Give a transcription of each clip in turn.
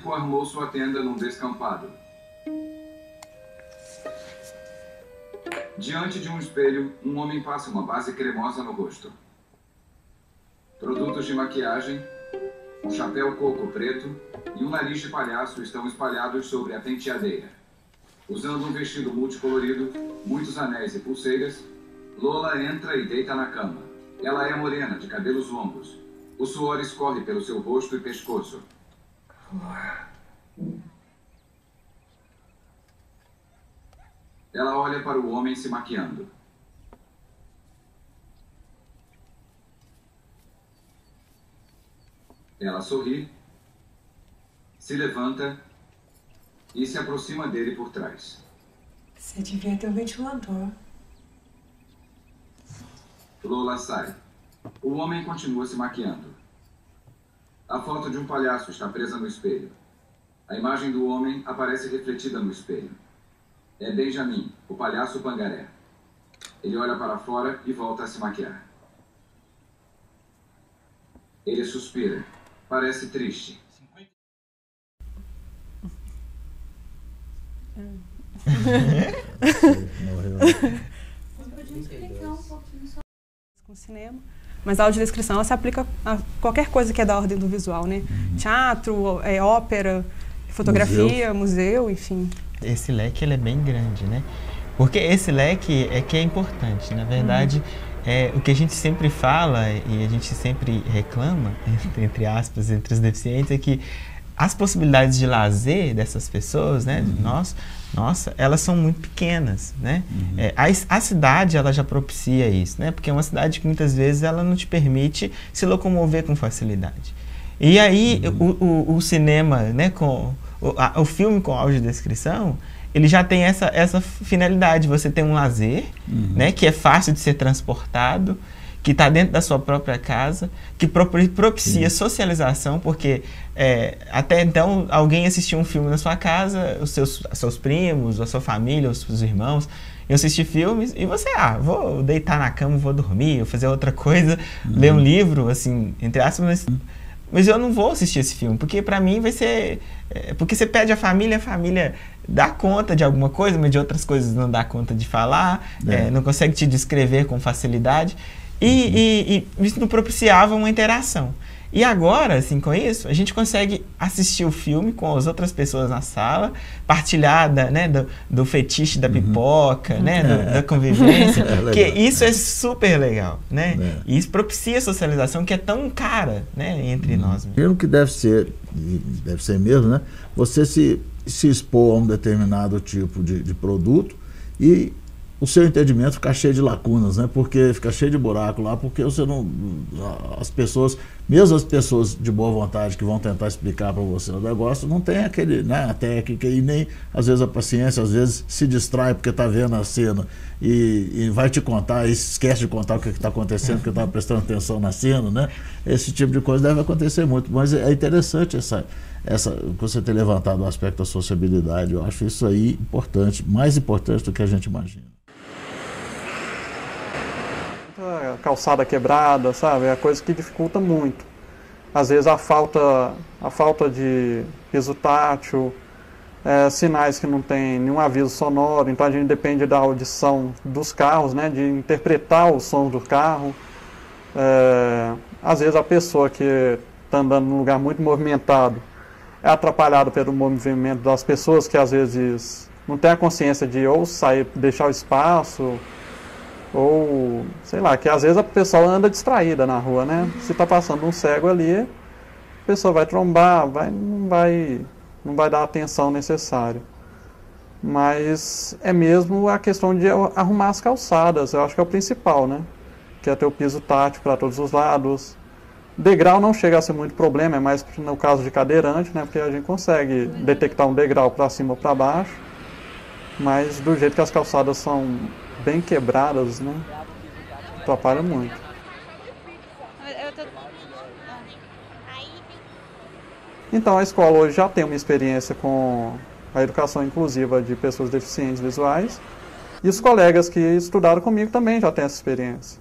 branco armou sua tenda num descampado. Diante de um espelho, um homem passa uma base cremosa no rosto. Produtos de maquiagem, um chapéu coco preto e um nariz de palhaço estão espalhados sobre a penteadeira. Usando um vestido multicolorido, muitos anéis e pulseiras, Lola entra e deita na cama. Ela é morena, de cabelos longos. O suor escorre pelo seu rosto e pescoço. Ela olha para o homem se maquiando. Ela sorri, se levanta e se aproxima dele por trás. Você devia ter um ventilador. Lola sai. O homem continua se maquiando. A foto de um palhaço está presa no espelho. A imagem do homem aparece refletida no espelho. É Benjamin, o palhaço pangaré. Ele olha para fora e volta a se maquiar. Ele suspira. Parece triste. Com cinema. Mas a audiodescrição ela se aplica a qualquer coisa que é da ordem do visual, né? Teatro, ópera, fotografia, museu, enfim. Esse leque ele é bem grande, né? Porque esse leque é que é importante. Na verdade, o que a gente sempre fala e a gente sempre reclama, entre aspas, entre os deficientes, é que as possibilidades de lazer dessas pessoas, né, nossa, elas são muito pequenas, né? A cidade, ela já propicia isso, né? Porque é uma cidade que muitas vezes ela não te permite se locomover com facilidade. E aí, o cinema, né, o filme com audiodescrição, ele já tem essa finalidade. Você tem um lazer, né, que é fácil de ser transportado, que está dentro da sua própria casa, que propicia socialização, porque até então alguém assistia um filme na sua casa, os seus primos, a sua família, os seus irmãos, iam assistir filmes e você, vou deitar na cama, vou dormir, vou fazer outra coisa, ler um livro, assim, entre aspas, mas eu não vou assistir esse filme, porque para mim vai ser... porque você pede a família dá conta de alguma coisa, mas de outras coisas não dá conta de falar, não consegue te descrever com facilidade. E isso não propiciava uma interação. E agora, assim, com isso, a gente consegue assistir o filme com as outras pessoas na sala, partilhar do fetiche da pipoca, né, da convivência, que isso é super legal, né? E isso propicia a socialização que é tão cara, né, entre nós. Mesmo que deve ser mesmo, né? Você se expor a um determinado tipo de produto e o seu entendimento fica cheio de lacunas, né? Porque fica cheio de buraco lá, porque você não... As pessoas, mesmo as pessoas de boa vontade que vão tentar explicar para você o negócio, não tem aquele, né, a técnica e nem, às vezes, a paciência, às vezes se distrai porque está vendo a cena e vai te contar e esquece de contar o que está acontecendo, porque estava prestando atenção na cena, né? Esse tipo de coisa deve acontecer muito, mas é interessante você ter levantado o aspecto da sociabilidade. Eu acho isso aí importante, mais importante do que a gente imagina. Calçada quebrada, sabe? É a coisa que dificulta muito. Às vezes a falta de piso tátil, sinais que não tem nenhum aviso sonoro, então a gente depende da audição dos carros, né? De interpretar os sons do carro. Às vezes a pessoa que está andando num lugar muito movimentado é atrapalhada pelo movimento das pessoas que às vezes não tem a consciência de ou sair, deixar o espaço, ou, sei lá, que às vezes a pessoa anda distraída na rua, né? Se está passando um cego ali, a pessoa vai trombar, não vai dar a atenção necessária. Mas é mesmo a questão de arrumar as calçadas, eu acho que é o principal, né? Que é ter o piso tátil para todos os lados. Degrau não chega a ser muito problema, é mais no caso de cadeirante, né? Porque a gente consegue detectar um degrau para cima ou para baixo, mas do jeito que as calçadas são bem quebradas, né? Atrapalha muito. Então a escola hoje já tem uma experiência com a educação inclusiva de pessoas deficientes visuais e os colegas que estudaram comigo também já têm essa experiência.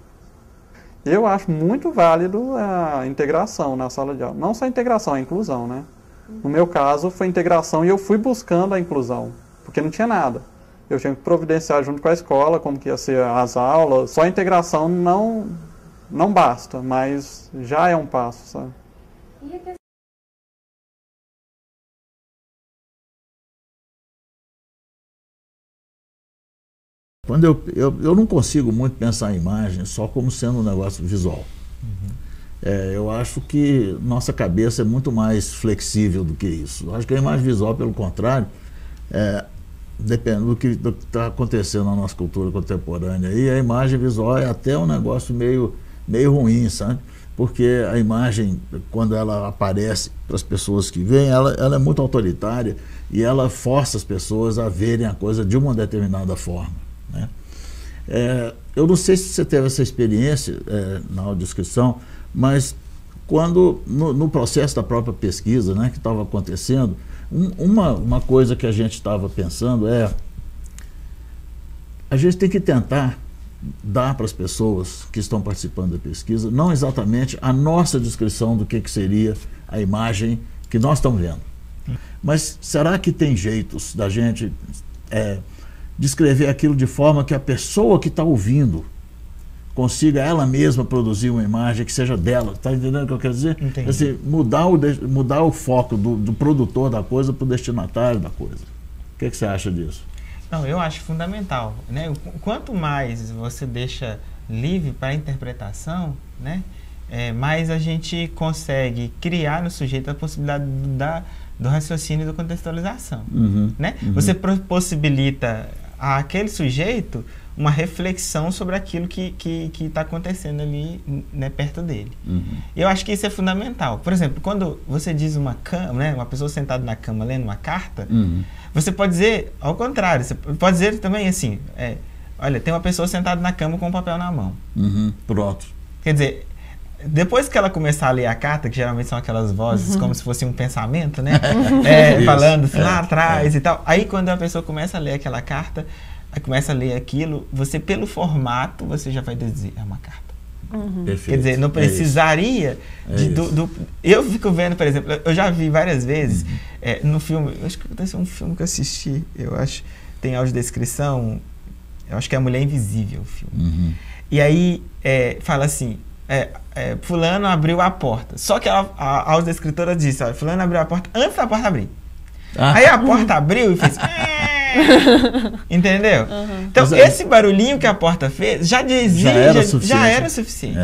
Eu acho muito válido a integração na sala de aula. Não só a integração, a inclusão, né? No meu caso, foi integração e eu fui buscando a inclusão, porque não tinha nada. Eu tinha que providenciar junto com a escola como que ia ser as aulas. Só a integração não basta, mas já é um passo, sabe? Quando eu não consigo muito pensar em imagem só como sendo um negócio visual. Eu acho que nossa cabeça é muito mais flexível do que isso. Eu acho que a imagem visual, pelo contrário, depende do que está acontecendo na nossa cultura contemporânea. E a imagem visual é até um negócio meio ruim, sabe? Porque a imagem, quando ela aparece para as pessoas que veem, ela é muito autoritária e ela força as pessoas a verem a coisa de uma determinada forma, né? Eu não sei se você teve essa experiência na audiodescrição, mas quando no processo da própria pesquisa, né, que estava acontecendo, uma coisa que a gente estava pensando a gente tem que tentar dar para as pessoas que estão participando da pesquisa, não exatamente a nossa descrição do que seria a imagem que nós estamos vendo. Mas será que tem jeitos da gente descrever aquilo de forma que a pessoa que está ouvindo consiga ela mesma produzir uma imagem que seja dela? Está entendendo o que eu quero dizer? Assim, mudar o foco do produtor da coisa para o destinatário da coisa. O que você acha disso? Não, eu acho fundamental, né? Quanto mais você deixa livre para a interpretação, né, mais a gente consegue criar no sujeito a possibilidade do raciocínio e da contextualização, né? Você possibilita àquele sujeito uma reflexão sobre aquilo que está acontecendo ali, né, perto dele. Eu acho que isso é fundamental. Por exemplo, quando você diz uma pessoa sentada na cama lendo uma carta, você pode dizer ao contrário. Você pode dizer também assim, olha, tem uma pessoa sentada na cama com um papel na mão. Pronto. Quer dizer, depois que ela começar a ler a carta, que geralmente são aquelas vozes como se fosse um pensamento, né? Falando assim, lá atrás e tal. Aí quando a pessoa começa a ler aquela carta, começa a ler aquilo, você, pelo formato, você já vai dizer, é uma carta. Quer dizer, não precisaria eu fico vendo, por exemplo, eu já vi várias vezes no filme, eu acho que deve ser um filme que eu assisti, eu acho, tem audiodescrição, eu acho que é A Mulher Invisível o filme. E aí fala assim, fulano abriu a porta, só que a audiodescritora disse, olha, fulano abriu a porta antes da porta abrir. Aí a porta abriu e fez... Entendeu? Então, esse barulhinho que a porta fez já era suficiente.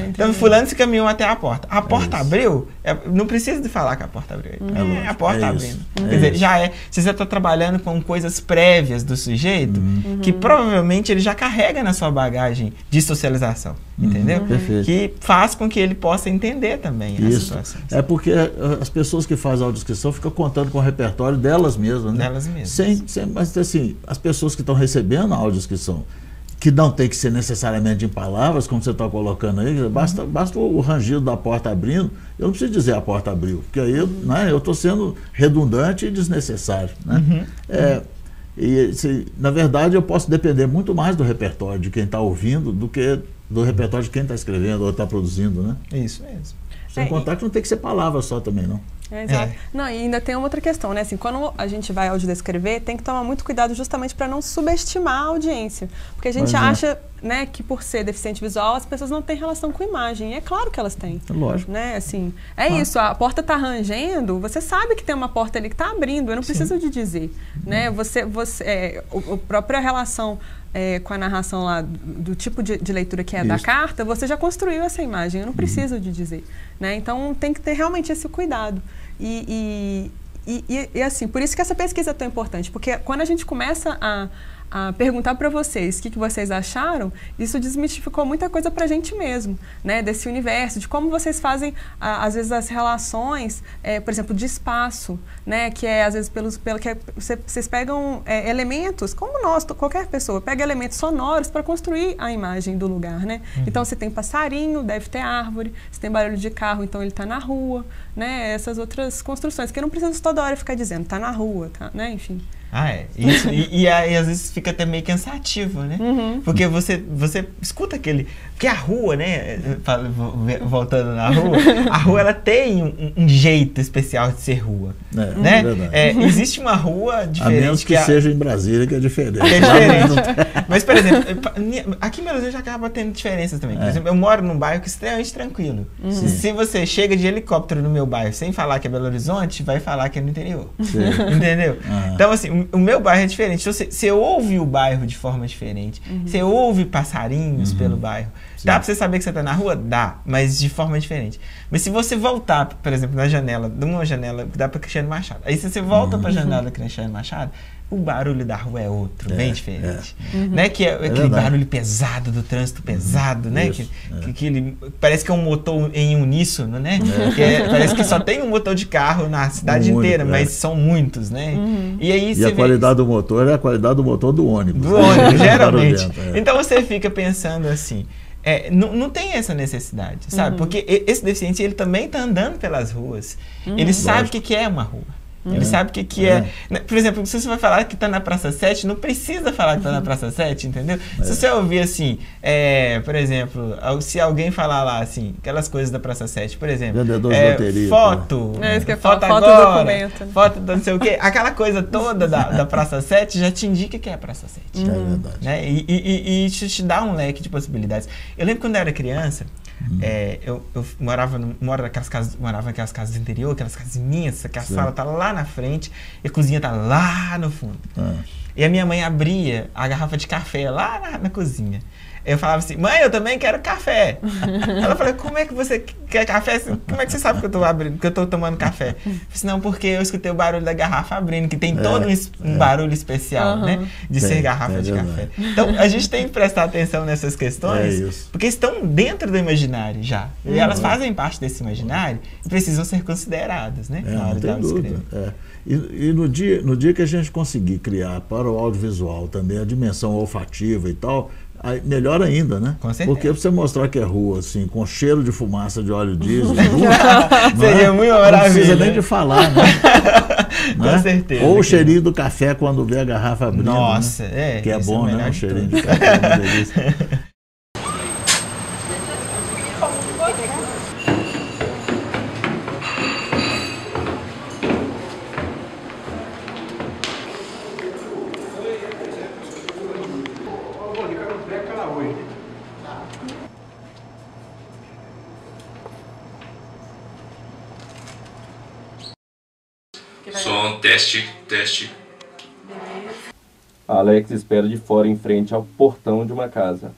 Então, fulano se caminhou até a porta. A porta abriu, não precisa de falar que a porta abriu. A porta abrindo. Quer dizer, se você está trabalhando com coisas prévias do sujeito, que provavelmente ele já carrega na sua bagagem de socialização. Entendeu? Que faz com que ele possa entender também as situações. É porque as pessoas que fazem a audiodescrição ficam contando com o repertório delas mesmas, né? Delas mesmas. Mas assim, as pessoas que estão recebendo a audiodescrição, que não tem que ser necessariamente em palavras, como você está colocando aí, basta o rangido da porta abrindo, eu não preciso dizer a porta abriu, porque aí eu estou sendo redundante e desnecessário, né? Na verdade, eu posso depender muito mais do repertório de quem está ouvindo do que do repertório de quem está escrevendo ou está produzindo, né? Isso mesmo. Sem contar que não tem que ser palavra só também, não. Exato. Não, e ainda tem uma outra questão, né? Assim, quando a gente vai audiodescrever, tem que tomar muito cuidado justamente para não subestimar a audiência. Porque a gente acha, né, que por ser deficiente visual, as pessoas não têm relação com imagem. E é claro que elas têm. Lógico. Né? Assim, isso, a porta está rangendo, você sabe que tem uma porta ali que está abrindo, eu não preciso de dizer. Né? A própria relação com a narração lá do tipo de leitura que é da carta, você já construiu essa imagem, eu não preciso de dizer. Né? Então tem que ter realmente esse cuidado. E assim, por isso que essa pesquisa é tão importante, porque quando a gente começa a perguntar para vocês o que vocês acharam, isso desmistificou muita coisa para a gente mesmo, né, desse universo, de como vocês fazem, às vezes, as relações, por exemplo, de espaço, né, que às vezes, pelo que vocês pegam elementos, como qualquer pessoa, pega elementos sonoros para construir a imagem do lugar, né? Então, você tem passarinho, deve ter árvore, você tem barulho de carro, então ele está na rua, né, essas outras construções, que eu não preciso toda hora ficar dizendo, está na rua, tá, né, enfim. Isso, e aí às vezes fica até meio cansativo, né? Porque você escuta aquele... Porque a rua, né? Voltando na rua, a rua ela tem um jeito especial de ser rua, né? Existe uma rua diferente. A menos que seja em Brasília, que é diferente. Mas, por exemplo, aqui em Belo Horizonte já acaba tendo diferenças também. Por exemplo, eu moro num bairro que é extremamente tranquilo. Se você chega de helicóptero no meu bairro sem falar que é Belo Horizonte, vai falar que é no interior. Entendeu? Então, assim, o meu bairro é diferente. Você ouve o bairro de forma diferente. Você ouve passarinhos pelo bairro. Dá pra você saber que você tá na rua? Dá, mas de forma diferente. Mas se você voltar, por exemplo, na janela, de uma janela que dá pra Cristiano Machado, aí se você volta pra janela da Cristiano Machado, o barulho da rua é outro, bem diferente. Né? Que é aquele barulho pesado, do trânsito pesado, né? Que ele, parece que é um motor em uníssono, né? Parece que só tem um motor de carro na cidade inteira, mas são muitos, né? E aí a qualidade do motor é a qualidade do motor do ônibus. Do ônibus, geralmente. Então você fica pensando assim... não tem essa necessidade, sabe? Porque esse deficiente, ele também está andando pelas ruas. Ele sabe o que é uma rua. Ele sabe o que é. Por exemplo, se você vai falar que está na Praça 7, não precisa falar que está na Praça 7, entendeu? Se você ouvir assim, por exemplo, se alguém falar lá assim, aquelas coisas da Praça 7, por exemplo, foto, foto agora, documento, foto do não sei o quê, aquela coisa toda da Praça 7 já te indica que é a Praça 7. É verdade. Né? E isso te dá um leque de possibilidades. Eu lembro quando eu era criança, eu morava naquelas casas do interior, aquelas casinhas, que a sala tá lá na frente e a cozinha tá lá no fundo. E a minha mãe abria a garrafa de café lá na cozinha. Eu falava assim, mãe, eu também quero café. Ela falou, como é que você quer café? Como é que você sabe que eu tô abrindo, que eu tô tomando café? Eu disse, não, porque eu escutei o barulho da garrafa abrindo, que tem todo um barulho especial, né? De ser garrafa de café. Então, a gente tem que prestar atenção nessas questões, porque estão dentro do imaginário já. E elas fazem parte desse imaginário e precisam ser consideradas, né? Na hora de escrever. E no dia que a gente conseguir criar para o audiovisual também a dimensão olfativa e tal, aí, melhor ainda, né? Com certeza. Porque você mostrar que é rua, assim, com cheiro de fumaça de óleo diesel, seria muito maravilhoso. Não precisa nem de falar, né? Com certeza. Ou o cheirinho do café quando vê a garrafa abrindo. Nossa, né? Que é bom, né? O cheirinho de café, é uma delícia. Som, teste. Alex espera de fora em frente ao portão de uma casa.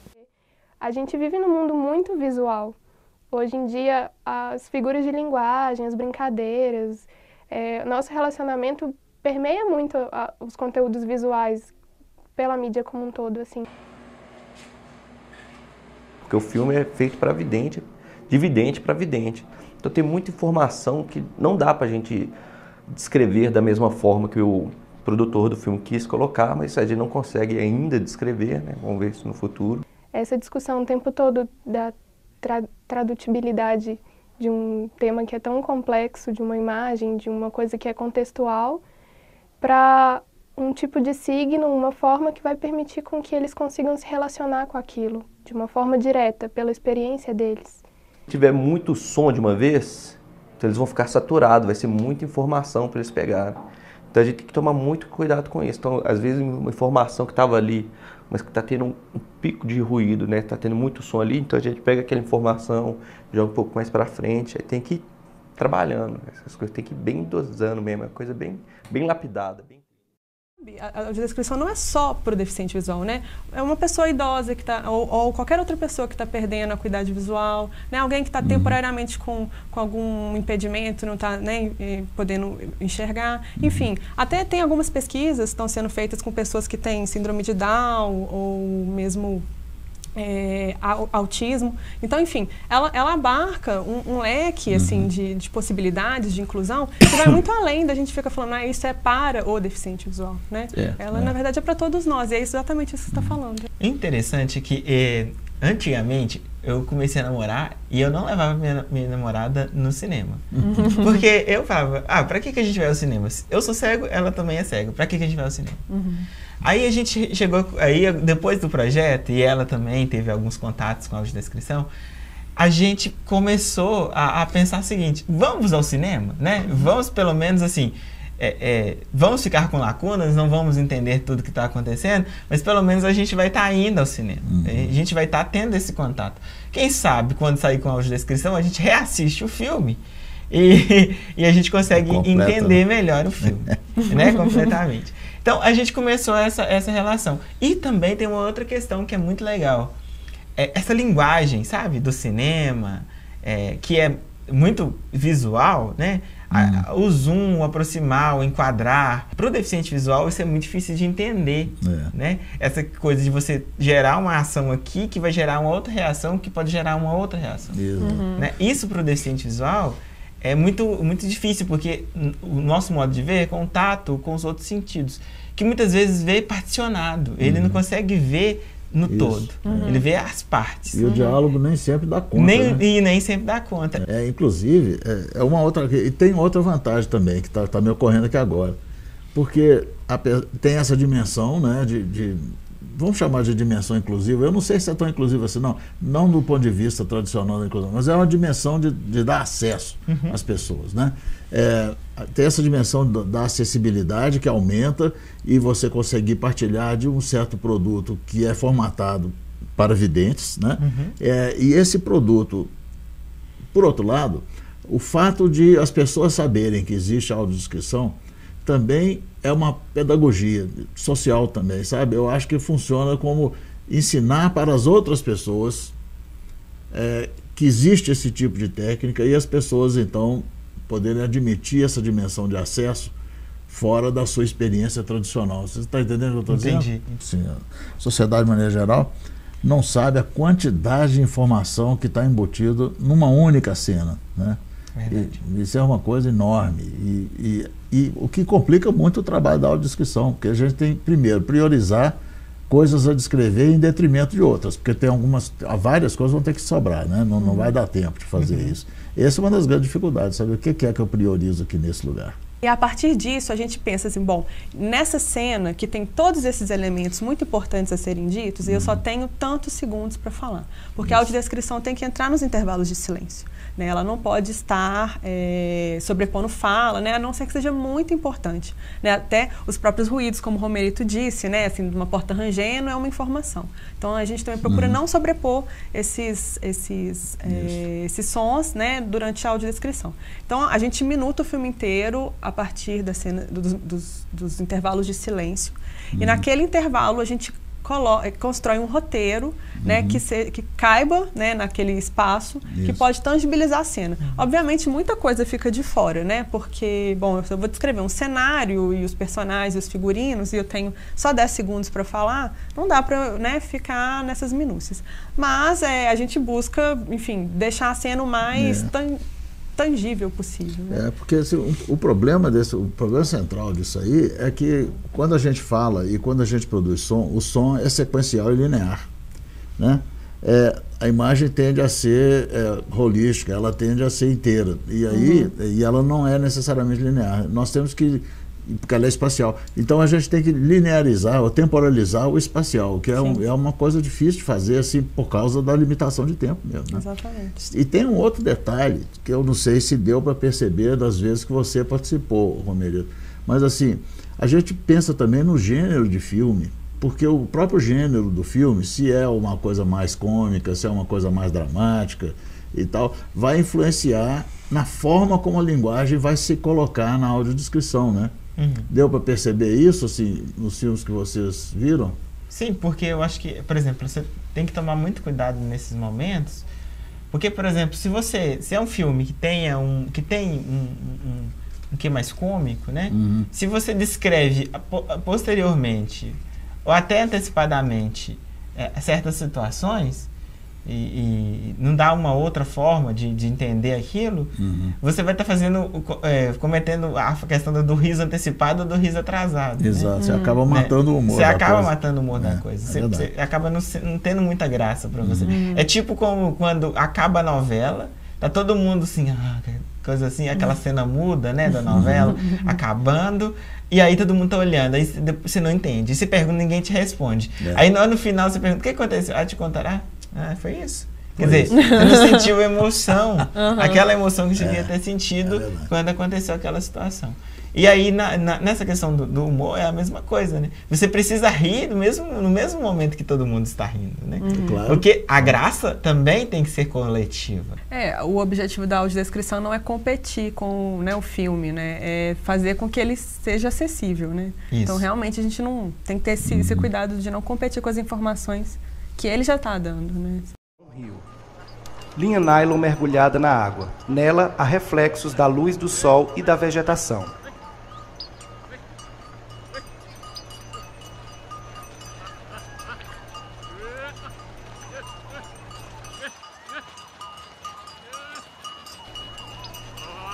A gente vive num mundo muito visual. Hoje em dia, as figuras de linguagem, as brincadeiras, nosso relacionamento permeia muito os conteúdos visuais pela mídia como um todo, assim. Porque o filme é feito para vidente, de vidente para vidente. Então tem muita informação que não dá para a gente descrever da mesma forma que o produtor do filme quis colocar, mas a gente não consegue ainda descrever, né? Vamos ver isso no futuro. Essa discussão o tempo todo da tradutibilidade de um tema que é tão complexo, de uma imagem, de uma coisa que é contextual, para um tipo de signo, uma forma que vai permitir com que eles consigam se relacionar com aquilo, de uma forma direta, pela experiência deles. Se tiver muito som de uma vez, então eles vão ficar saturados, vai ser muita informação para eles pegarem. Então a gente tem que tomar muito cuidado com isso. Então, às vezes, uma informação que estava ali, mas que está tendo um pico de ruído, né? Está tendo muito som ali, então a gente pega aquela informação, joga um pouco mais para frente, aí tem que ir trabalhando. Essas coisas tem que ir bem dosando mesmo, é uma coisa bem lapidada. A descrição não é só para o deficiente visual, né? É uma pessoa idosa que tá, ou qualquer outra pessoa que está perdendo a acuidade visual, né? Alguém que está temporariamente com algum impedimento, não está nem podendo enxergar. Enfim, até tem algumas pesquisas que estão sendo feitas com pessoas que têm síndrome de Down ou mesmo autismo. Então, enfim, ela abarca um leque assim, de possibilidades de inclusão que vai muito além da gente ficar falando, isso é para o deficiente visual, né? Ela, na verdade, é para todos nós, e é exatamente isso que você está falando. É interessante que, antigamente, eu comecei a namorar e eu não levava minha namorada no cinema. Porque eu falava, pra que a gente vai ao cinema? Eu sou cego, ela também é cega. Pra que a gente vai ao cinema? Aí a gente chegou, aí depois do projeto, e ela também teve alguns contatos com a audiodescrição, a gente começou a pensar o seguinte, vamos ao cinema, né? Vamos pelo menos assim, vamos ficar com lacunas, não vamos entender tudo que está acontecendo, mas pelo menos a gente vai estar indo ao cinema, a gente vai estar tendo esse contato. Quem sabe, quando sair com a audiodescrição, a gente reassiste o filme e a gente consegue entender melhor o filme, né? Completamente. Então, a gente começou essa relação. E também tem uma outra questão que é muito legal. Essa linguagem, sabe, do cinema, que é muito visual, né? O zoom, o aproximar, o enquadrar. Para o deficiente visual, isso é muito difícil de entender, né? Essa coisa de você gerar uma ação aqui que vai gerar uma outra reação que pode gerar uma outra reação. Né? Isso para o deficiente visual é muito, muito difícil, porque o nosso modo de ver é contato com os outros sentidos, que muitas vezes vê particionado. Ele não consegue ver no todo. Ele vê as partes. E o diálogo nem sempre dá conta. E nem sempre dá conta. Inclusive, uma outra. E tem outra vantagem também, que está me ocorrendo aqui agora. Porque tem essa dimensão, né, vamos chamar de dimensão inclusiva. Eu não sei se é tão inclusiva assim, não do ponto de vista tradicional da inclusão, mas é uma dimensão de dar acesso às pessoas, né? Tem essa dimensão da acessibilidade que aumenta e você conseguir partilhar de um certo produto que é formatado para videntes, né? E esse produto, por outro lado, o fato de as pessoas saberem que existe audiodescrição também é uma pedagogia social também, sabe? Eu acho que funciona como ensinar para as outras pessoas que existe esse tipo de técnica e as pessoas, então, poderem admitir essa dimensão de acesso fora da sua experiência tradicional. Você está entendendo o que eu estou dizendo? Entendi. Sim, a sociedade, de maneira geral, não sabe a quantidade de informação que está embutida numa única cena, né? Isso é uma coisa enorme e o que complica muito o trabalho da audiodescrição, porque a gente tem, primeiro, priorizar coisas a descrever em detrimento de outras, porque tem várias coisas vão ter que sobrar, né? Não vai dar tempo de fazer isso. Essa é uma das grandes dificuldades, sabe? O que é que eu priorizo aqui nesse lugar? E a partir disso, a gente pensa assim, bom, nessa cena que tem todos esses elementos muito importantes a serem ditos, eu só tenho tantos segundos para falar. Porque a audiodescrição tem que entrar nos intervalos de silêncio. Né? Ela não pode estar sobrepondo fala, né? A não ser que seja muito importante. Né? Até os próprios ruídos, como o Romerito disse, né? Assim, uma porta rangendo é uma informação. Então, a gente também procura não sobrepor esses sons, né? Durante a audiodescrição. Então, a gente minuta o filme inteiro a partir da cena, dos intervalos de silêncio. E naquele intervalo, a gente constrói um roteiro, né, que caiba, né, naquele espaço, que pode tangibilizar a cena. Obviamente, muita coisa fica de fora, né, porque, bom, eu vou descrever um cenário e os personagens, os figurinos, e eu tenho só 10 segundos para falar, não dá para, né, ficar nessas minúcias. Mas a gente busca, enfim, deixar a cena o mais tangível possível. Né? Porque assim, o problema central disso aí é que quando a gente fala e quando a gente produz som, o som é sequencial e linear, né? A imagem tende a ser holística, ela tende a ser inteira e aí e ela não é necessariamente linear. Nós temos que, porque ela é espacial, então a gente tem que linearizar ou temporalizar o espacial, que é uma coisa difícil de fazer assim por causa da limitação de tempo mesmo, né? Exatamente. E tem um outro detalhe que eu não sei se deu para perceber das vezes que você participou, Romerito, mas assim, a gente pensa também no gênero de filme, porque o próprio gênero do filme, se é uma coisa mais cômica, se é uma coisa mais dramática e tal, vai influenciar na forma como a linguagem vai se colocar na audiodescrição, né? Deu para perceber isso, assim, nos filmes que vocês viram? Sim, porque eu acho que, por exemplo, você tem que tomar muito cuidado nesses momentos, porque, por exemplo, se é um filme que tem um que mais cômico, né? Se você descreve posteriormente ou até antecipadamente certas situações, e não dá uma outra forma de entender aquilo, você vai estar cometendo a questão do riso antecipado ou do riso atrasado. Exato, né? você acaba matando o humor. Você acaba matando o humor da coisa. Você acaba não tendo muita graça para você. É tipo como quando acaba a novela, tá todo mundo assim, coisa assim, aquela cena muda, né, da novela, acabando, e aí todo mundo tá olhando, aí você não entende. E você pergunta, ninguém te responde. Aí no final você pergunta, o que aconteceu? Ah, te contará? Ah, foi isso. Quer dizer, você não sentiu emoção, aquela emoção que você devia ter sentido quando aconteceu aquela situação. E aí, nessa questão do humor, é a mesma coisa, né? Você precisa rir no mesmo momento que todo mundo está rindo, né? Claro. Porque a graça também tem que ser coletiva. O objetivo da audiodescrição não é competir com, né, o filme, né? É fazer com que ele seja acessível, né? Isso. Então, realmente, a gente não tem que ter esse cuidado de não competir com as informações que ele já está dando, né? Linha nylon mergulhada na água. Nela, há reflexos da luz do sol e da vegetação.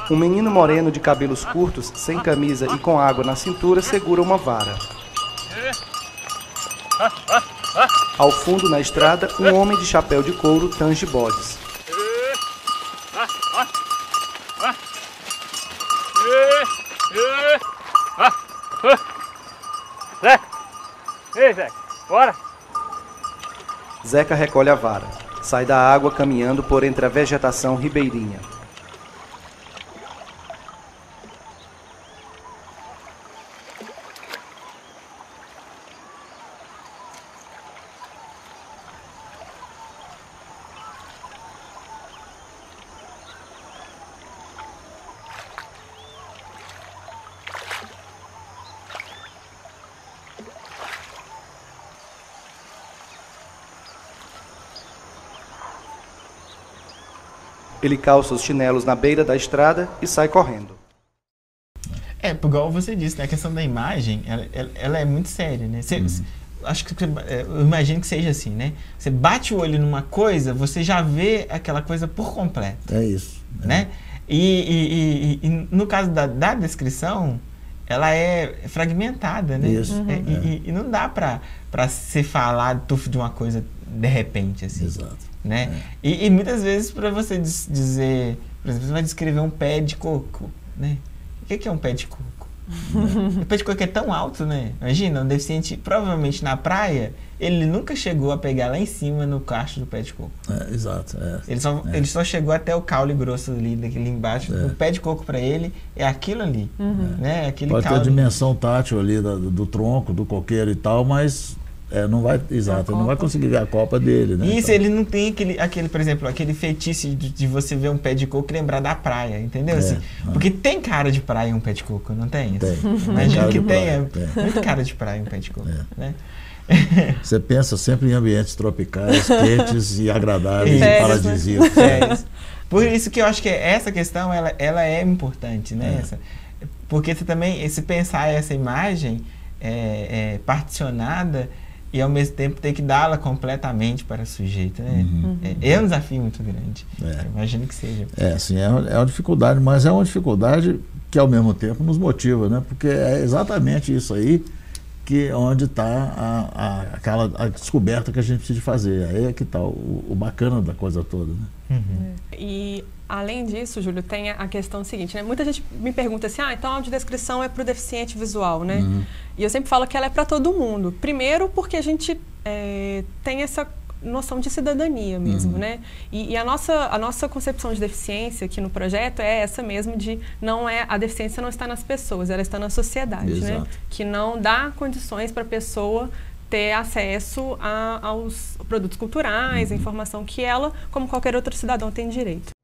Um menino moreno de cabelos curtos, sem camisa e com água na cintura, segura uma vara. Ao fundo, na estrada, um homem de chapéu de couro tange bodes. Ei, Zeca, bora! Zeca recolhe a vara. Sai da água caminhando por entre a vegetação ribeirinha. Ele calça os chinelos na beira da estrada e sai correndo. Igual você disse, né? A questão da imagem, ela é muito séria, né? Acho que eu imagino que seja assim, né? Você bate o olho numa coisa, você já vê aquela coisa por completo. É isso. Né? E no caso da descrição, ela é fragmentada, né? Isso. E não dá para se falar de uma coisa de repente, assim. Exato. Né? E muitas vezes, para você dizer, por exemplo, você vai descrever um pé de coco, né? O que é um pé de coco? O pé de coco é tão alto, né? Imagina, um deficiente, provavelmente na praia, ele nunca chegou a pegar lá em cima no cacho do pé de coco. Exato. Ele só chegou até o caule grosso ali embaixo. O pé de coco para ele é aquilo ali. Né? Aquele pode caule. ter a dimensão tátil ali do tronco, do coqueiro e tal, mas... não vai, exato, ele não vai conseguir ver a copa dele, né? Isso, então, ele não tem aquele, por exemplo, aquele feitiço de você ver um pé de coco e lembrar da praia, entendeu? Assim, porque tem cara de praia um pé de coco, não tem? Tem. Imagino que tenha muito cara de praia um pé de coco, né? Você pensa sempre em ambientes tropicais, quentes e agradáveis, e paradisíacos. Por isso que eu acho que essa questão, ela é importante, né? Porque você também, se pensar essa imagem particionada, e ao mesmo tempo ter que dá-la completamente para o sujeito, né? É um desafio muito grande. Eu imagino que seja. Sim, é uma dificuldade, mas é uma dificuldade que ao mesmo tempo nos motiva, né? Porque é exatamente isso aí que onde está a descoberta que a gente precisa fazer. Aí é que está o bacana da coisa toda, né? E além disso, Júlio, tem a questão seguinte, né? Muita gente me pergunta assim, então a audiodescrição é para o deficiente visual, né? E eu sempre falo que ela é para todo mundo. Primeiro porque a gente tem essa noção de cidadania mesmo, né? E a nossa concepção de deficiência aqui no projeto é essa mesmo de a deficiência não está nas pessoas, ela está na sociedade, né? Que não dá condições para a pessoa ter acesso aos produtos culturais, a informação que ela, como qualquer outro cidadão, tem direito.